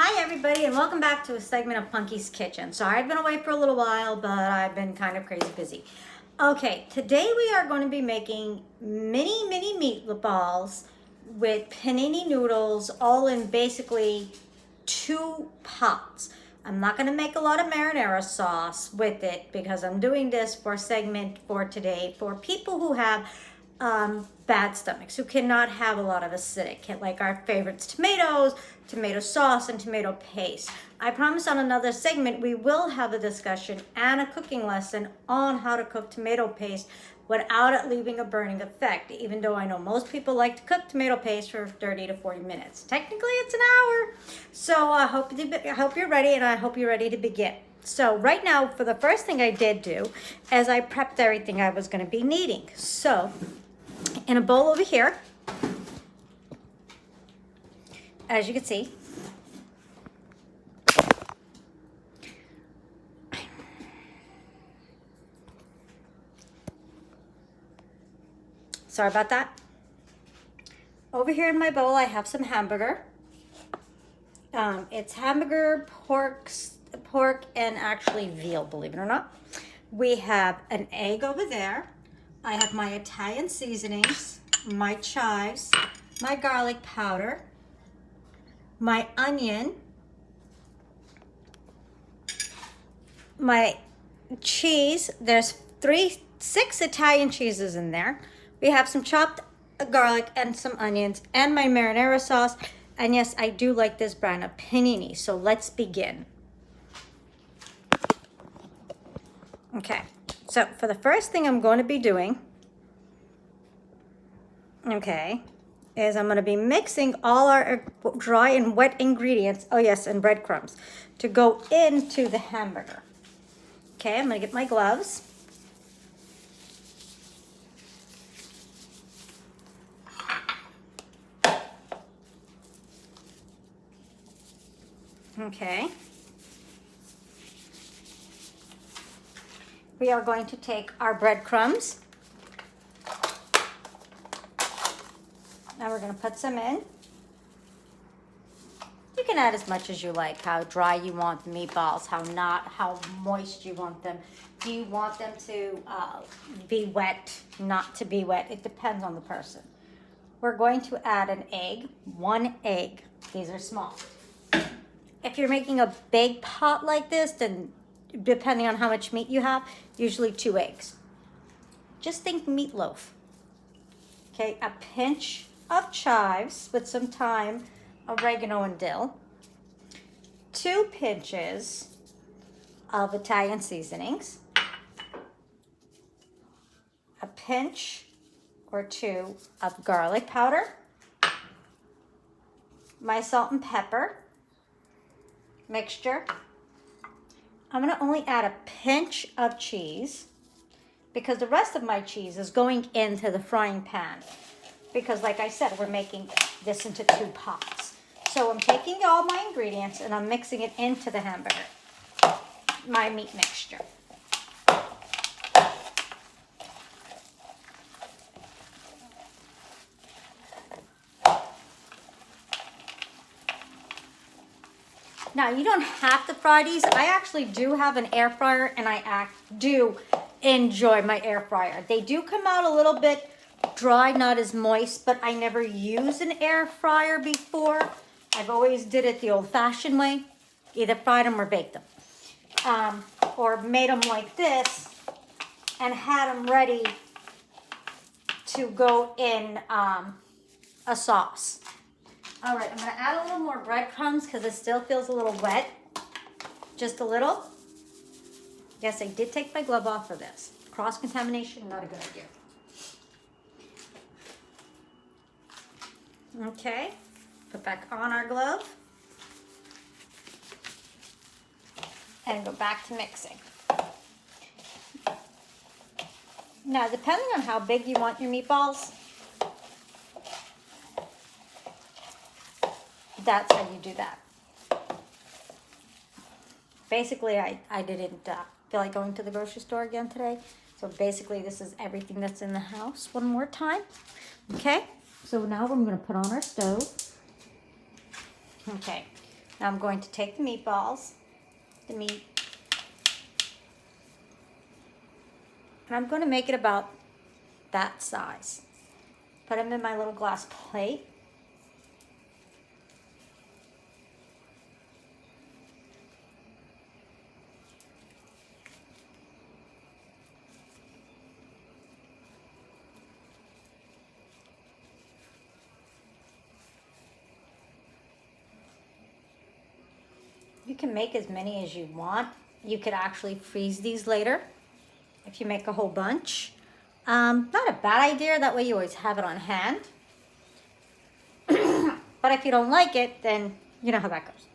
Hi everybody and welcome back to a segment of Punky's Kitchen. Sorry I've been away for a little while, but I've been kind of crazy busy. Okay, today we are going to be making mini meatballs with panini noodles all in basically 2 pots. I'm not going to make a lot of marinara sauce with it because I'm doing this for a segment for today for people who have bad stomachs, who cannot have a lot of acidic, like our favorites, tomatoes, tomato sauce, and tomato paste. I promise on another segment we will have a discussion and a cooking lesson on how to cook tomato paste without it leaving a burning effect, even though I know most people like to cook tomato paste for 30 to 40 minutes. Technically it's an hour. So I hope you're ready, and I hope you're ready to begin. So right now, for the first thing I did do is I prepped everything I was going to be needing. So in a bowl over here, as you can see, sorry about that. Over here in my bowl, I have some hamburger. It's hamburger, pork, and actually veal, believe it or not. We have an egg over there. I have my Italian seasonings, my chives, my garlic powder, my onion, my cheese. There's 6 Italian cheeses in there. We have some chopped garlic and some onions and my marinara sauce. And yes, I do like this brand of Panini. So let's begin. Okay, so for the first thing I'm going to be doing, okay, is I'm going to be mixing all our dry and wet ingredients, oh yes, and breadcrumbs, to go into the hamburger. Okay, I'm going to get my gloves. Okay. We are going to take our breadcrumbs. Now we're going to put some in. You can add as much as you like, how dry you want the meatballs, how moist you want them. Do you want them to be wet, not to be wet? It depends on the person. We're going to add an egg, 1 egg. These are small. If you're making a big pot like this, then depending on how much meat you have, usually 2 eggs. Just think meatloaf. Okay, a pinch of chives with some thyme, oregano, and dill. 2 pinches of Italian seasonings. A pinch or 2 of garlic powder. My salt and pepper mixture. I'm going to only add a pinch of cheese because the rest of my cheese is going into the frying pan. Because like I said, we're making this into 2 pots. So I'm taking all my ingredients and I'm mixing it into the hamburger, my meat mixture. Now, you don't have to fry these. I actually do have an air fryer, and I do enjoy my air fryer. They do come out a little bit dry, not as moist, but I never used an air fryer before. I've always did it the old-fashioned way, either fried them or baked them, or made them like this and had them ready to go in a sauce. All right, I'm going to add a little more breadcrumbs because it still feels a little wet. Just a little. Yes, I did take my glove off for this. Cross-contamination, not a good idea. Okay, put back on our glove. And go back to mixing. Now, depending on how big you want your meatballs, that's how you do that. Basically, I didn't feel like going to the grocery store again today. So basically, this is everything that's in the house one more time. Okay, so now we're going to put on our stove. Okay, Now I'm going to take the meatballs, the meat, and I'm going to make it about that size. Put them in my little glass plate. You can make as many as you want. You could actually freeze these later if you make a whole bunch. Not a bad idea, that way you always have it on hand. But if you don't like it, then you know how that goes.